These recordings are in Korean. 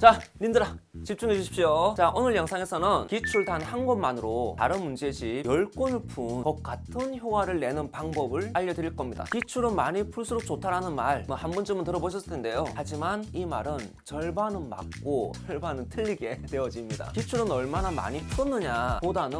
자, 님들아 집중해 주십시오. 자, 오늘 영상에서는 기출 단 한 권만으로 다른 문제집 10권을 푼 것 같은 효과를 내는 방법을 알려드릴 겁니다. 기출은 많이 풀수록 좋다라는 말 한 번쯤은 들어보셨을 텐데요. 하지만 이 말은 절반은 맞고 절반은 틀리게 되어집니다. 기출은 얼마나 많이 풀었느냐 보다는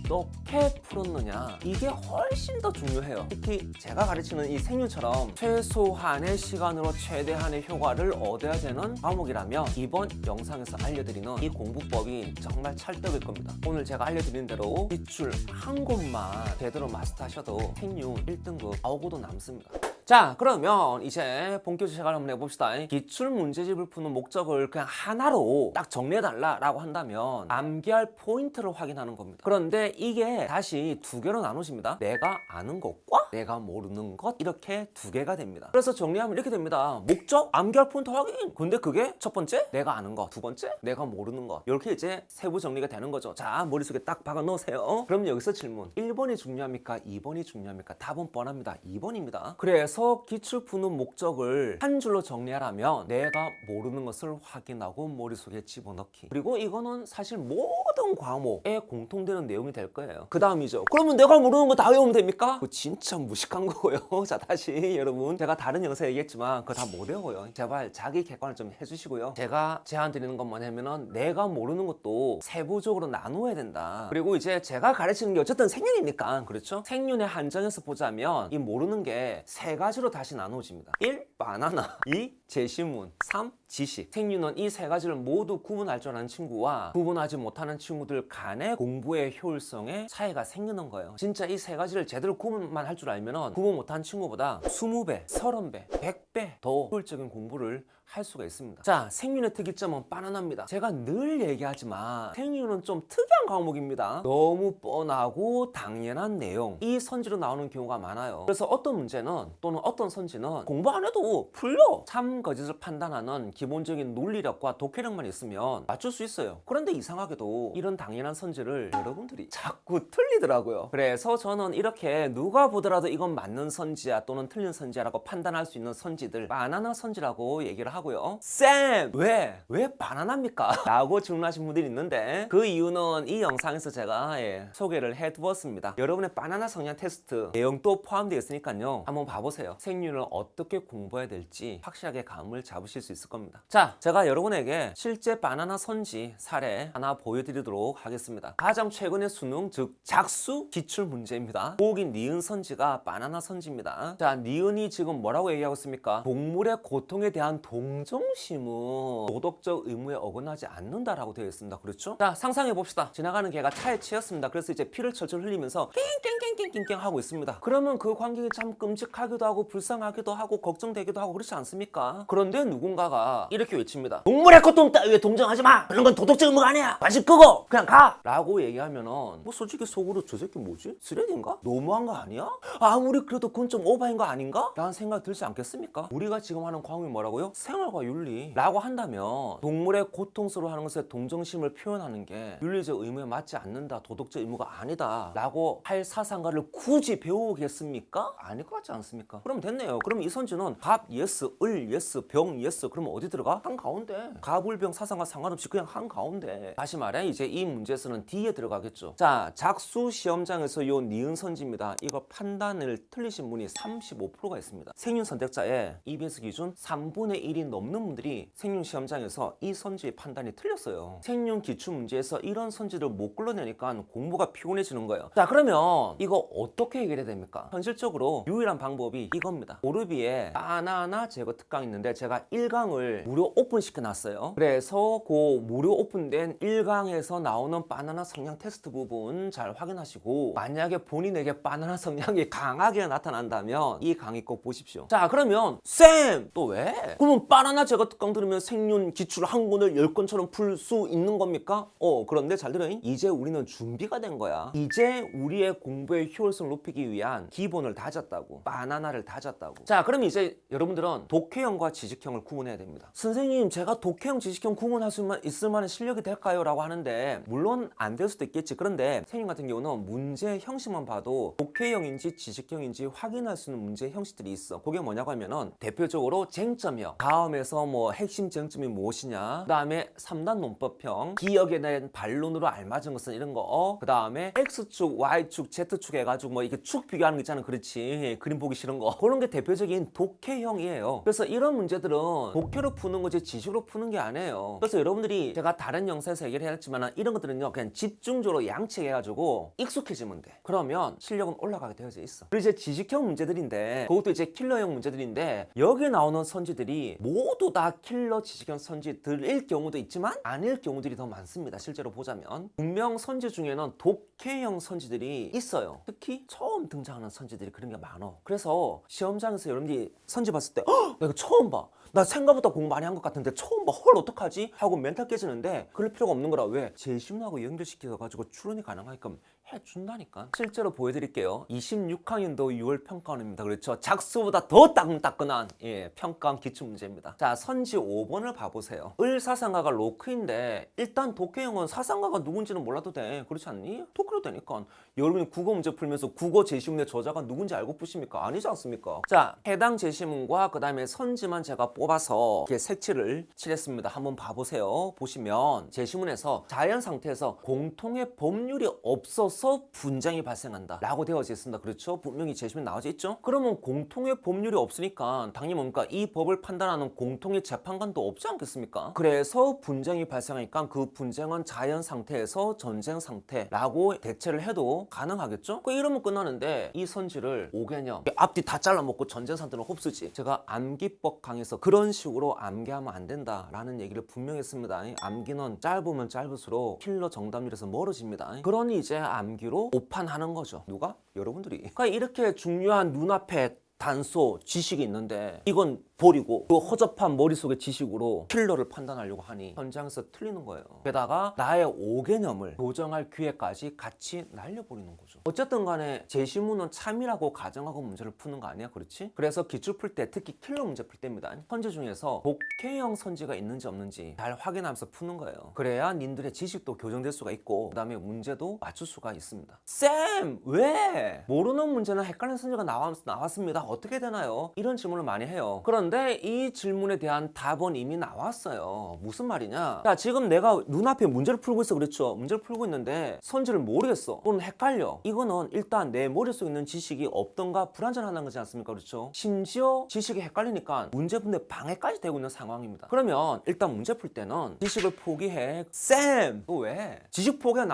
어떻게 풀었느냐, 이게 훨씬 더 중요해요. 특히 제가 가르치는 이 생윤처럼 최소한의 시간으로 최대한의 효과를 얻어야 되는 과목이라면 이번 영상에서 알려드리는 이 공부법이 정말 찰떡일 겁니다. 오늘 제가 알려드린 대로 기출 한 권만 제대로 마스터하셔도 생윤 1등급 나오고도 남습니다. 자, 그러면 이제 본격 시작을 한번 해봅시다. 기출 문제집을 푸는 목적을 그냥 하나로 딱 정리해달라고 한다면 암기할 포인트를 확인하는 겁니다. 그런데 이게 다시 두 개로 나누십니다. 내가 아는 것과 내가 모르는 것, 이렇게 두 개가 됩니다. 그래서 정리하면 이렇게 됩니다. 목적, 암기할 포인트 확인. 근데 그게 첫 번째, 내가 아는 것. 두 번째, 내가 모르는 것. 이렇게 이제 세부 정리가 되는 거죠. 자, 머릿속에 딱 박아 놓으세요. 그럼 여기서 질문. 1번이 중요합니까? 2번이 중요합니까? 답은 뻔합니다. 2번입니다. 그래서 기출 푸는 목적을 한 줄로 정리하라면 내가 모르는 것을 확인하고 머릿속에 집어넣기. 그리고 이거는 사실 모든 과목에 공통되는 내용이 될 거예요. 그 다음이죠. 그러면 내가 모르는 거 다 외우면 됩니까? 그거 진짜 무식한 거고요. 자, 다시 여러분, 제가 다른 영상에 얘기했지만 그거 다 못 외워요. 제발 자기 객관을 좀 해주시고요. 제가 제안 드리는 건 뭐냐면은 내가 모르는 것도 세부적으로 나누어야 된다. 그리고 이제 제가 가르치는 게 어쨌든 생윤이니까, 그렇죠? 생윤의 한정에서 보자면 이 모르는 게 세 가지로 다시 나누어집니다. 1. 바나나. 2. 제시문. 3. 지식. 생윤은 이 세 가지를 모두 구분할 줄 아는 친구와 구분하지 못하는 친구들 간의 공부의 효율성에 차이가 생기는 거예요. 진짜 이 세 가지를 제대로 구분만 할 줄 알면 구분 못하는 친구보다 20배, 30배, 100배 더 효율적인 공부를 할 수가 있습니다. 자, 생윤의 특이점은 바나나입니다. 제가 늘 얘기하지만 생윤은 좀 특이한 과목입니다. 너무 뻔하고 당연한 내용, 이 선지로 나오는 경우가 많아요. 그래서 어떤 문제는 또는 어떤 선지는 공부 안 해도 풀려. 참 거짓을 판단하는 기본적인 논리력과 독해력만 있으면 맞출 수 있어요. 그런데 이상하게도 이런 당연한 선지를 여러분들이 자꾸 틀리더라고요. 그래서 저는 이렇게 누가 보더라도 이건 맞는 선지야 또는 틀린 선지야라고 판단할 수 있는 선지들, 바나나 선지라고 얘기를 하고요. 쌤! 왜 바나나입니까? 라고 질문하신 분들이 있는데 그 이유는 이 영상에서 제가 소개를 해두었습니다. 여러분의 바나나 성향 테스트 내용도 포함되어 있으니까요. 한번 봐보세요. 생윤을 어떻게 공부해야 될지 확실하게 감을 잡으실 수 있을 겁니다. 자, 제가 여러분에게 실제 바나나 선지 사례 하나 보여드리도록 하겠습니다. 가장 최근의 수능, 즉 작수 기출 문제입니다. 보기 니은 선지가 바나나 선지입니다. 자, 니은이 지금 뭐라고 얘기하고 있습니까? 동물의 고통에 대한 동정심은 도덕적 의무에 어긋나지 않는다라고 되어 있습니다. 그렇죠? 자, 상상해 봅시다. 지나가는 개가 차에 치였습니다. 그래서 이제 피를 철철 흘리면서 깽깽깽깽깽 하고 있습니다. 그러면 그 광경이 참 끔찍하기도 하고 불쌍하기도 하고 걱정되기도 하고 그렇지 않습니까? 그런데 누군가가 이렇게 외칩니다. 동물의 고통 따위에 동정하지 마! 그런 건 도덕적 의무가 아니야! 관심 끄고 그냥 가! 라고 얘기하면은 뭐 솔직히 속으로 저 새끼 뭐지? 쓰레기인가? 너무한 거 아니야? 아무리 그래도 그건 좀 오바인 거 아닌가? 라는 생각 들지 않겠습니까? 우리가 지금 하는 과목이 뭐라고요? 생활과 윤리라고 한다면 동물의 고통스러워 하는 것에 동정심을 표현하는 게 윤리적 의무에 맞지 않는다, 도덕적 의무가 아니다 라고 할 사상가를 굳이 배우겠습니까? 아닐 것 같지 않습니까? 그럼 됐네요. 그럼 이 선지는 갑 예스, 을 예스, 병 예스. 그러면 어디 들어가? 한가운데. 갑을병 사상과 상관없이 그냥 한가운데. 다시 말해 이제 이 문제에서는 D에 들어가겠죠. 자, 작수 시험장에서 요 니은 선지입니다. 이거 판단을 틀리신 분이 35%가 있습니다. 생윤 선택자의 EBS 기준 3분의 1이 넘는 분들이 생윤 시험장에서 이 선지의 판단이 틀렸어요. 생윤 기출 문제에서 이런 선지를 못 끌어내니까 공부가 피곤해지는 거예요. 자, 그러면 이거 어떻게 해결해야 됩니까? 현실적으로 유일한 방법이 이겁니다. 오르비에 바나나 제거 특강 있는데 제가 1강을 무료 오픈시켜 놨어요. 그래서 그 무료 오픈된 1강에서 나오는 바나나 성향 테스트 부분 잘 확인하시고 만약에 본인에게 바나나 성향이 강하게 나타난다면 이 강의 꼭 보십시오. 자, 그러면 쌤! 또 왜? 그러면 바나나 제거 특강 들으면 생윤 기출 한 권을 10권처럼 풀 수 있는 겁니까? 그런데 잘 들어요. 이제 우리는 준비가 된 거야. 이제 우리의 공부의 효율성을 높이기 위한 기본을 다졌다고. 바나나를 다졌다고. 자, 그럼 이제 여러분들은 독해형과 지식형을 구분해야 됩니다. 묻습니다. 선생님, 제가 독해형, 지식형 구분할 수 있을 만한 실력이 될까요? 라고 하는데 물론 안 될 수도 있겠지. 그런데 선생님 같은 경우는 문제 형식만 봐도 독해형인지 지식형인지 확인할 수 있는 문제 형식들이 있어. 그게 뭐냐고 하면은 대표적으로 쟁점형, 다음에서 뭐 핵심 쟁점이 무엇이냐, 그 다음에 3단 논법형, 기억에 대한 반론으로 알맞은 것은 이런 거, 그 다음에 X축, Y축, Z축 해가지고 뭐 이렇게 축 비교하는 거 있잖아. 그렇지. 그림 보기 싫은 거. 그런 게 대표적인 독해형이에요. 그래서 이런 문제들은 독해로 푸는 거지 지식으로 푸는 게 아니에요. 그래서 여러분들이 제가 다른 영상에서 얘기를 했지만 이런 것들은요, 그냥 집중적으로 양측해가지고 익숙해지면 돼. 그러면 실력은 올라가게 되어져 있어. 그리고 이제 지식형 문제들인데, 그것도 이제 킬러형 문제들인데, 여기 나오는 선지들이 모두 다 킬러 지식형 선지들일 경우도 있지만 아닐 경우들이 더 많습니다. 실제로 보자면 분명 선지 중에는 독해형 선지들이 있어요. 특히 처음 등장하는 선지들이 그런 게 많아. 그래서 시험장에서 여러분들이 선지 봤을 때 나 이거 처음 봐. 나 생각보다 공부 많이 한 것 같은데 처음 봐. 헐, 어떡하지? 하고 멘탈 깨지는데 그럴 필요가 없는 거라. 왜? 제시문하고 연결시켜가지고 추론이 가능하니까 해준다니까. 실제로 보여드릴게요. 26학년도 6월 평가원입니다. 그렇죠? 작수보다 더 따끈따끈한 평가원 기출문제입니다. 자, 선지 5번을 봐보세요. 을사상가가 로크인데 일단 독해형은 사상가가 누군지는 몰라도 돼. 그렇지 않니? 독해로 되니까. 여러분이 국어 문제 풀면서 국어 제시문의 저자가 누군지 알고 푸십니까? 아니지 않습니까? 자, 해당 제시문과 그 다음에 선지만 제가 뽑아서 이렇게 색칠을 칠했습니다. 한번 봐보세요. 보시면 제시문에서 자연 상태에서 공통의 법률이 없어서 분쟁이 발생한다 라고 되어져 있습니다. 그렇죠? 분명히 제시문에 나와져 있죠? 그러면 공통의 법률이 없으니까 당연히 뭡니까? 이 법을 판단하는 공통의 재판관도 없지 않겠습니까? 그래서 분쟁이 발생하니까 그 분쟁은 자연 상태에서 전쟁 상태라고 대체를 해도 가능하겠죠? 이러면 끝나는데 이 선지를 5개념 앞뒤 다 잘라먹고 전쟁 상태는 흡수지. 제가 암기법 강의에서 그런 식으로 암기하면 안 된다라는 얘기를 분명히 했습니다. 암기는 짧으면 짧을수록 킬러 정답률에서 멀어집니다. 그러니 이제 암기로 오판하는 거죠. 누가? 여러분들이. 그러니까 이렇게 중요한 눈앞에 단소, 지식이 있는데 이건 버리고 그 허접한 머릿속의 지식으로 킬러를 판단하려고 하니 현장에서 틀리는 거예요. 게다가 나의 5개념을 교정할 기회까지 같이 날려버리는 거죠. 어쨌든 간에 제시문은 참이라고 가정하고 문제를 푸는 거 아니야? 그렇지? 그래서 기출 풀 때 특히 킬러 문제 풀 때입니다. 선지 중에서 독해형 선지가 있는지 없는지 잘 확인하면서 푸는 거예요. 그래야 님들의 지식도 교정될 수가 있고 그 다음에 문제도 맞출 수가 있습니다. 쌤! 왜? 모르는 문제는 헷갈리는 선지가 나왔습니다. 어떻게 되나요? 이런 질문을 많이 해요. 그런데 이 질문에 대한 답은 이미 나왔어요. 무슨 말이냐? 자, 지금 내가 눈앞에 문제를 풀고 있어. 그렇죠? 문제를 풀고 있는데 선지를 모르겠어. 또는 헷갈려. 이거는 일단 내 머릿속에 있는 지식이 없던가 불완전하다는 거지 않습니까? 그렇죠? 심지어 지식이 헷갈리니까 문제 푸는데 방해까지 되고 있는 상황입니다. 그러면 일단 문제 풀 때는 지식을 포기해. 쌤! 너 왜? 지식 포기하면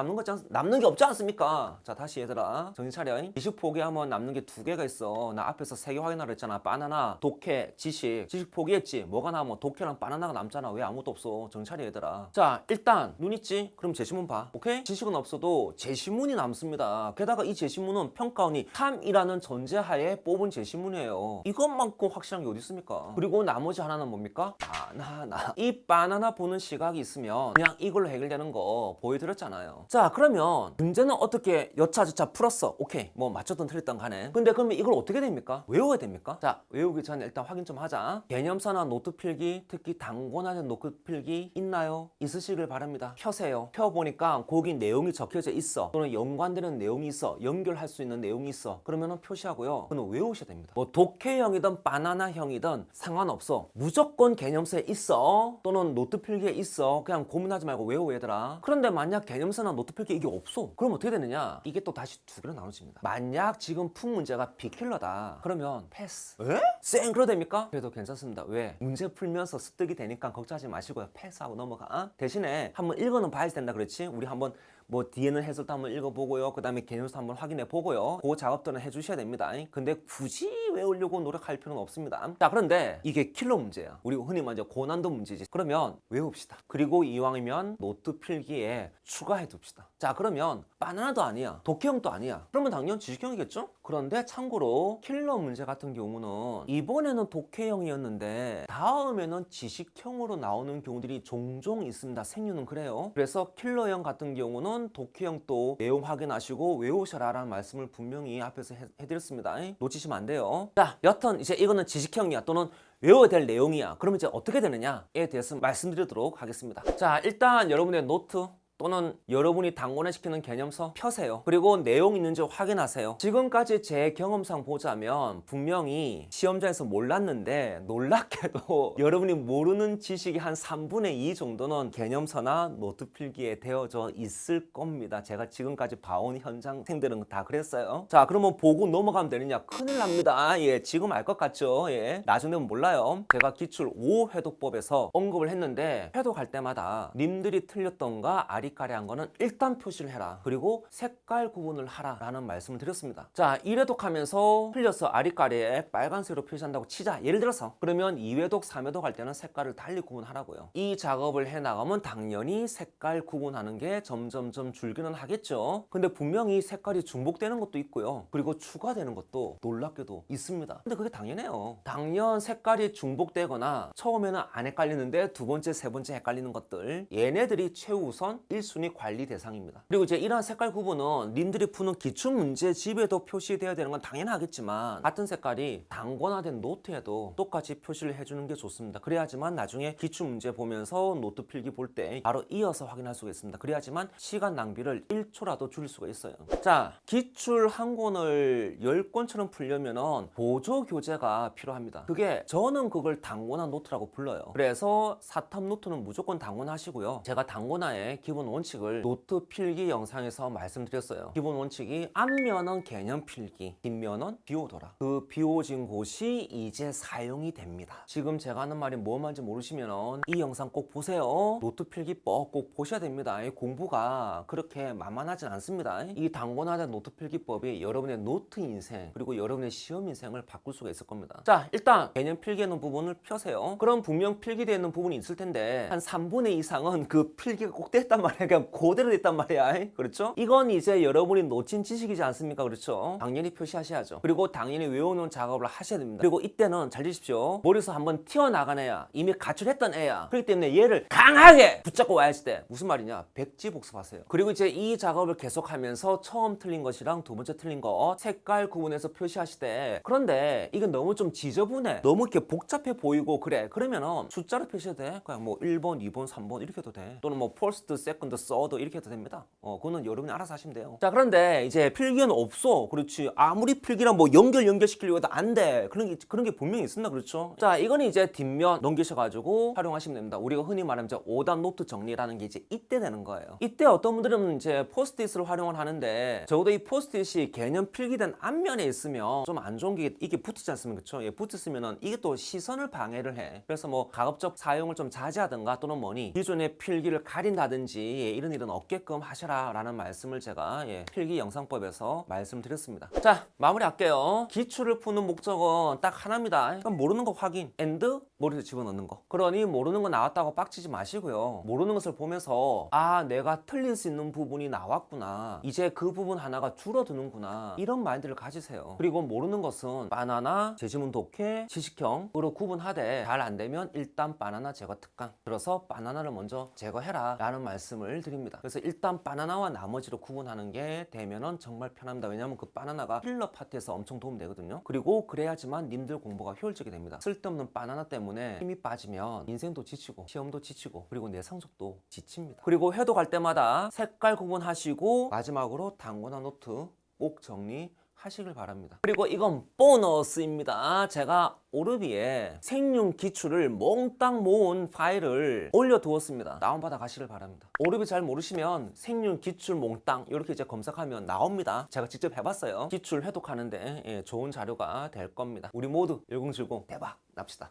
남는 게 없지 않습니까? 자, 다시 얘들아 정신 차려. 지식 포기하면 남는 게 2개가 있어. 나 앞에서 3개 확인하라 했잖아. 바나나, 독해, 지식 포기했지. 뭐가 남아? 독해랑 바나나가 남잖아. 왜 아무것도 없어? 정신 차려 얘들아. 자, 일단 눈 있지? 그럼 제시문 봐. 오케이? 지식은 없어도 제시문이 남습니다. 게다가 이 제시문은 평가원이 3이라는 전제하에 뽑은 제시문이에요. 이것만큼 확실한 게 어디 있습니까? 그리고 나머지 하나는 뭡니까? 바나나. 이 바나나 보는 시각이 있으면 그냥 이걸로 해결되는 거 보여드렸잖아요. 자, 그러면 문제는 어떻게 여차저차 풀었어. 오케이. 뭐 맞췄든 틀렸든 간에. 근데 그러면 이걸 어떻게 됩니까? 외워야 됩니까? 자, 외우기 전에 일단 확인 좀 하자. 개념서나 노트 필기, 특히 단권하는 노트 필기 있나요? 있으시길 바랍니다. 펴세요. 펴보니까 거기 내용이 적혀져 있어. 또는 연관되는 내용이 있어. 연결할 수 있는 내용이 있어. 그러면은 표시하고요. 그건 외우셔야 됩니다. 뭐 독해형이든 바나나형이든 상관없어. 무조건 개념서에 있어. 또는 노트 필기에 있어. 그냥 고민하지 말고 외워 얘들아. 그런데 만약 개념서나 노트 필기 이게 없어. 그럼 어떻게 되느냐? 이게 또 다시 2개로 나눠집니다. 만약 지금 푼 문제가 B킬러다. 그러면 패스. 에? 생크로 됩니까? 그래도 괜찮습니다. 왜? 문제 풀면서 습득이 되니까 걱정하지 마시고요. 패스하고 넘어가. 대신에 한번 읽어는 봐야 된다. 그렇지? 우리 한번 뭐 뒤에는 해설도 한번 읽어보고요. 그 다음에 개념도 한번 확인해 보고요. 그 작업들은 해주셔야 됩니다. 근데 굳이 외우려고 노력할 필요는 없습니다. 자, 그런데 이게 킬러 문제야. 우리 흔히 말하죠 고난도 문제지. 그러면 외웁시다. 그리고 이왕이면 노트 필기에 추가해 둡시다. 자, 그러면 바나나도 아니야. 독해형도 아니야. 그러면 당연 지식형이겠죠? 그런데 참고로 킬러 문제 같은 경우는 이번에는 독해형이었는데 다음에는 지식형으로 나오는 경우들이 종종 있습니다. 생유는 그래요. 그래서 킬러형 같은 경우는 되면 독해형 또 내용 확인하시고 외우셔라 라는 말씀을 분명히 앞에서 해드렸습니다. 놓치시면 안 돼요. 자, 여튼 이제 이거는 지식형이야 또는 외워야 될 내용이야. 그러면 이제 어떻게 되느냐에 대해서 말씀드리도록 하겠습니다. 자, 일단 여러분의 노트 또는 여러분이 단권화시키는 개념서 펴세요. 그리고 내용 있는지 확인하세요. 지금까지 제 경험상 보자면 분명히 시험장에서 몰랐는데 놀랍게도 여러분이 모르는 지식이 한 3분의 2 정도는 개념서나 노트 필기에 되어져 있을 겁니다. 제가 지금까지 봐온 현장생들은 다 그랬어요. 자, 그러면 보고 넘어가면 되느냐? 큰일 납니다. 예, 지금 알 것 같죠? 예, 나중에 몰라요. 제가 기출 5 회독법에서 언급을 했는데 회독할 때마다 님들이 틀렸던가 아리까리한 거는 일단 표시를 해라. 그리고 색깔 구분을 하라 라는 말씀을 드렸습니다. 자, 1회독하면서 틀려서 아리까리에 빨간색으로 표시한다고 치자. 예를 들어서 그러면 2회독, 3회독 할 때는 색깔을 달리 구분하라고요. 이 작업을 해나가면 당연히 색깔 구분하는 게 점점점 줄기는 하겠죠. 근데 분명히 색깔이 중복되는 것도 있고요. 그리고 추가되는 것도 놀랍게도 있습니다. 근데 그게 당연해요. 당연 색깔이 중복되거나 처음에는 안 헷갈리는데 두 번째, 세 번째 헷갈리는 것들, 얘네들이 최우선 1순위 관리 대상입니다. 그리고 이제 이러한 색깔 구분은 님들이 푸는 기출문제집에도 표시되어야 되는 건 당연하겠지만 같은 색깔이 단권화된 노트에도 똑같이 표시를 해주는 게 좋습니다. 그래야지만 나중에 기출문제 보면서 노트 필기 볼 때 바로 이어서 확인할 수가 있습니다. 그래야지만 시간 낭비를 1초라도 줄일 수가 있어요. 자, 기출 한 권을 10권처럼 풀려면은 보조 교재가 필요합니다. 그게 저는 그걸 단권화 노트라고 불러요. 그래서 사탐 노트는 무조건 단권화하시고요. 제가 단권화의 기본 원칙을 노트 필기 영상에서 말씀드렸어요. 기본 원칙이 앞면은 개념 필기, 뒷면은 비오더라. 그 비워진 곳이 이제 사용이 됩니다. 지금 제가 하는 말이 뭐 말인지 모르시면은 이 영상 꼭 보세요. 노트 필기법 꼭 보셔야 됩니다. 이 공부가 그렇게 만만하진 않습니다. 이 단권화된 노트 필기법이 여러분의 노트 인생 그리고 여러분의 시험 인생을 바꿀 수가 있을 겁니다. 자, 일단 개념 필기하는 부분을 펴세요. 그럼 분명 필기되어 있는 부분이 있을 텐데 한 3분의 2 이상은 그 필기가 꼭 됐단 말이야. 그냥 그대로 됐단 말이야. 그렇죠? 이건 이제 여러분이 놓친 지식이지 않습니까? 그렇죠? 당연히 표시하셔야죠. 그리고 당연히 외우는 작업을 하셔야 됩니다. 그리고 이때는 잘 드십시오. 머리에서 한번 튀어나간 애야. 이미 가출했던 애야. 그렇기 때문에 얘를 강하게 붙잡고 와야지 돼. 무슨 말이냐? 백지복습하세요. 그리고 이제 이 작업을 계속하면서 처음 틀린 것이랑 두 번째 틀린 거 색깔 구분해서 표시하시되, 그런데 이건 너무 좀 지저분해. 너무 이렇게 복잡해 보이고 그래. 그러면은 숫자로 표시해도 돼. 그냥 뭐 1번, 2번, 3번 이렇게 해도 돼. 또는 뭐 퍼스트, 세컨드, 서드 이렇게 해도 됩니다. 그거는 여러분이 알아서 하시면 돼요. 자, 그런데 이제 필기는 없어. 그렇지. 아무리 필기랑 뭐 연결시키려고 해도 안 돼. 그런 게 분명히 있습니다. 그렇죠? 자, 이거는 이제 뒷면 넘기셔가지고 활용하시면 됩니다. 우리가 흔히 말하면 이제 5단 노트 정리라는 게 이제 이때 되는 거예요. 이때 어떤 분들은 이제 포스트잇을 활용을 하는데, 적어도 이 포스트잇이 개념 필기된 앞면에 있으면 좀 안 좋은 게 이게 붙지 않습니까? 그렇죠? 예, 붙었으면은 이게 또 시선을 방해를 해. 그래서 뭐 가급적 사용을 좀 자제하든가 또는 뭐니 기존의 필기를 가린다든지 이런 일은 없게끔 하셔라 라는 말씀을 제가 필기 영상법에서 말씀드렸습니다. 자, 마무리할게요. 기출을 푸는 목적은 딱 하나입니다. 그럼 모르는 거 확인, and 머리에 집어넣는 거. 그러니 모르는 거 나왔다고 빡치지 마시고요. 모르는 것을 보면서 아, 내가 틀릴 수 있는 부분이 나왔구나, 이제 그 부분 하나가 줄어드는구나, 이런 마인드를 가지세요. 그리고 모르는 것은 바나나, 제지문 독해, 지식형으로 구분하되 잘 안되면 일단 바나나 제거 특강 들어서 바나나를 먼저 제거해라 라는 말씀을 드립니다. 그래서 일단 바나나와 나머지로 구분하는 게 되면은 정말 편합니다. 왜냐하면 그 바나나가 필러 파트에서 엄청 도움 되거든요. 그리고 그래야지만 님들 공부가 효율적이 됩니다. 쓸데없는 바나나 때문에 힘이 빠지면 인생도 지치고 시험도 지치고 그리고 내 성적도 지칩니다. 그리고 회독할 때마다 색깔 구분하시고 마지막으로 단권화 노트 꼭 정리하시길 바랍니다. 그리고 이건 보너스입니다. 제가 오르비에 생융 기출을 몽땅 모은 파일을 올려두었습니다. 다운받아 가시길 바랍니다. 오르비 잘 모르시면 생융 기출 몽땅 이렇게 이제 검색하면 나옵니다. 제가 직접 해봤어요. 기출 회독하는데 좋은 자료가 될 겁니다. 우리 모두 1070 대박 납시다.